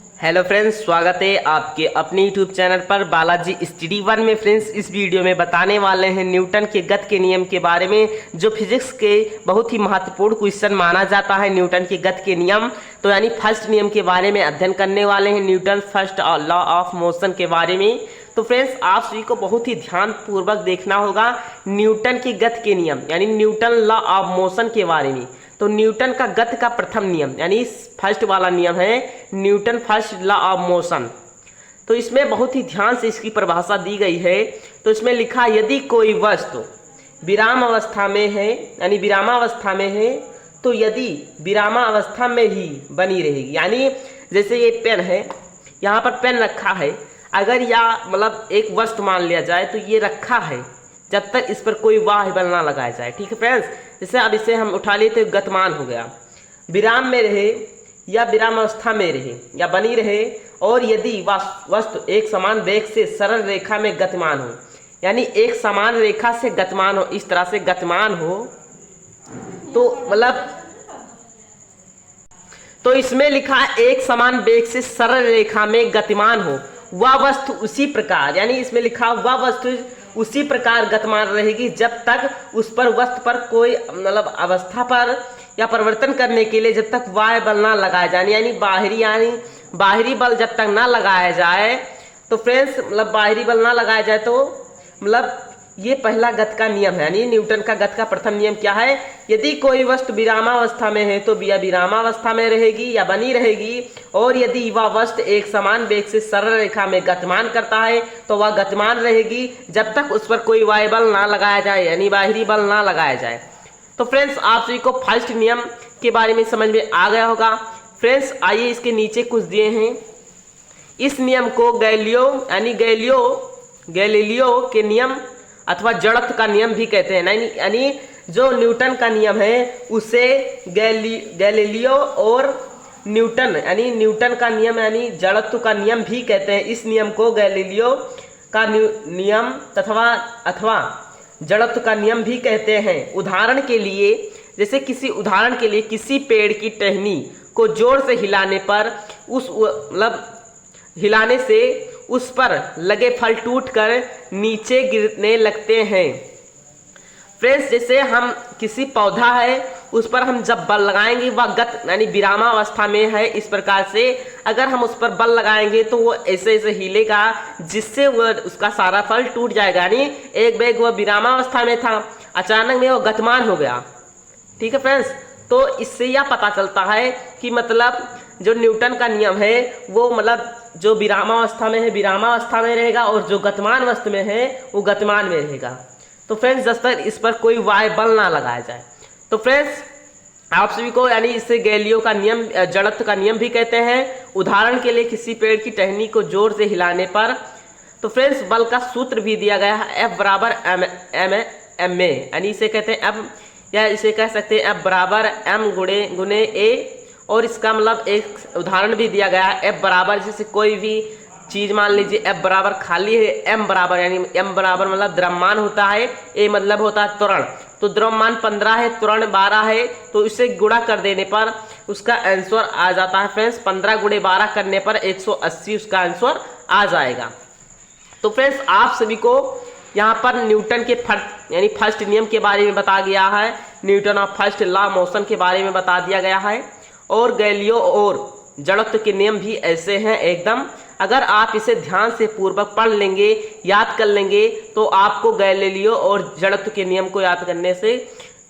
Hello friends, स्वागत है आपके अपने यूट्यूब चैनल पर बालाजी स्टडी वन में। फ्रेंड्स, इस वीडियो में बताने वाले हैं न्यूटन के गति के नियम के बारे में, जो फिजिक्स के बहुत ही महत्वपूर्ण क्वेश्चन माना जाता है। न्यूटन के गति के नियम तो यानी फर्स्ट नियम के बारे में अध्ययन करने वाले हैं, Newton first law of motion के बारे में। तो फ्रेंड्स, आप सभी को बहुत ही ध्यानपूर्वक देखना होगा न्यूटन के गति के नियम यानी न्यूटन लॉ ऑफ मोशन के बारे में। तो न्यूटन का गति का प्रथम नियम यानी फर्स्ट वाला नियम है Newton first law of motion. तो इसमें बहुत ही ध्यान से इसकी परिभाषा दी गई है। तो इसमें लिखा, यदि कोई वस्तु विराम अवस्था में है यानी विरामावस्था में है तो यदि विरामावस्था में ही बनी रहेगी। यानी जैसे ये पेन है, यहाँ पर पेन रखा है, अगर या मतलब एक वस्तु मान लिया जाए तो ये रखा है जब तक इस पर कोई वाह बल ना लगाया जाए। ठीक है फ्रेंड्स, जैसे अब इसे हम उठा लिए तो गतिमान हो गया। विराम में रहे या विराम अवस्था में रहे या बनी रहे, और यदि वस्तु एक समान वेग से सरल रेखा में गतिमान हो यानी एक समान रेखा से गतिमान हो, इस तरह से गतिमान हो तो मतलब तो इसमें लिखा है एक समान वेग से सरल रेखा में गतिमान हो वह वस्तु उसी प्रकार, यानी इसमें लिखा वह वस्तु उसी प्रकार गतिमान रहेगी जब तक उस पर वस्तु पर कोई मतलब अवस्था पर या परिवर्तन करने के लिए जब तक बाह्य बल ना लगाया जाए, यानी बाहरी बल जब तक ना लगाया जाए। तो फ्रेंड्स, मतलब बाहरी बल ना लगाया जाए तो मतलब ये पहला गति का नियम है। यानी न्यूटन का गति का प्रथम नियम क्या है, यदि कोई वस्तु विरामावस्था में है तो या विरामावस्था में रहेगी या बनी रहेगी, और यदि वह वस्तु एक समान वेग से सरल रेखा में गतिमान करता है तो वह गतिमान रहेगी जब तक उस पर कोई बाह्य बल ना लगाया जाए यानी बाहरी बल ना लगाया जाए। तो फ्रेंड्स, आप सभी को फर्स्ट नियम के बारे में समझ में आ गया होगा। फ्रेंड्स, आइए इसके नीचे कुछ दिए हैं। इस नियम को गैलीलियो के नियम अथवा जड़त्व का नियम भी कहते हैं। यानी जो न्यूटन का नियम है उसे गैलीलियो और न्यूटन यानी न्यूटन का नियम यानी जड़त्व का नियम भी कहते हैं। इस नियम को गैलीलियो का नियम अथवा जड़त्व का नियम भी कहते हैं। उदाहरण के लिए किसी पेड़ की टहनी को जोर से हिलाने पर हिलाने से उस पर लगे फल टूटकर नीचे गिरने लगते हैं। फ्रेंड्स, जैसे हम किसी पौधा है उस पर हम जब बल लगाएंगे वह गति यानी विरामावस्था में है, इस प्रकार से अगर हम उस पर बल लगाएंगे तो वो ऐसे ऐसे हिलेगा जिससे वह उसका सारा फल टूट जाएगा। यानी एक बेग वह विरामावस्था में था, अचानक में वो गतिमान हो गया। ठीक है फ्रेंड्स, तो इससे यह पता चलता है कि मतलब जो न्यूटन का नियम है वो मतलब जो विरामावस्था में है विरामावस्था में रहेगा और जो गतिमान वस्तु में है वो गतिमान में रहेगा। तो फ्रेंड्स, जब तक इस पर कोई बाह्य बल ना लगाया जाए। तो फ्रेंड्स, आप सभी को यानी इससे गैलीलियो का नियम जड़त्व का नियम भी कहते हैं। उदाहरण के लिए किसी पेड़ की टहनी को जोर से हिलाने पर। तो फ्रेंड्स, बल का सूत्र भी दिया गया है, F बराबर m ए, यानी इसे कहते हैं F, या इसे कह सकते हैं F बराबर m गुणे ए। और इसका मतलब एक उदाहरण भी दिया गया है, F बराबर जैसे कोई भी चीज मान लीजिए F बराबर खाली है, m बराबर यानी m बराबर मतलब द्रव्यमान होता है, a मतलब होता है त्वरण। तो द्रव्यमान 15 है, त्वरण 12 है, तो इसे गुणा कर देने पर उसका आंसर आ जाता है। फ्रेंड्स, 15 गुणे 12 करने पर 180 उसका आंसर आ जाएगा। तो फ्रेंड्स, आप सभी को यहाँ पर न्यूटन के फर्स्ट नियम के बारे में बता गया है, Newton of first law motion के बारे में बता दिया गया है, और गैलीलियो और जड़त्व के नियम भी ऐसे हैं एकदम। अगर आप इसे ध्यान से पूर्वक पढ़ लेंगे, याद कर लेंगे, तो आपको गैलीलियो और जड़त्व के नियम को याद करने से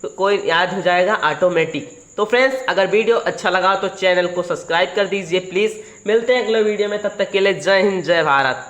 कोई याद हो जाएगा ऑटोमेटिक। तो फ्रेंड्स, अगर वीडियो अच्छा लगा तो चैनल को सब्सक्राइब कर दीजिए प्लीज़। मिलते हैं अगले वीडियो में, तब तक के लिए जय हिंद जय भारत।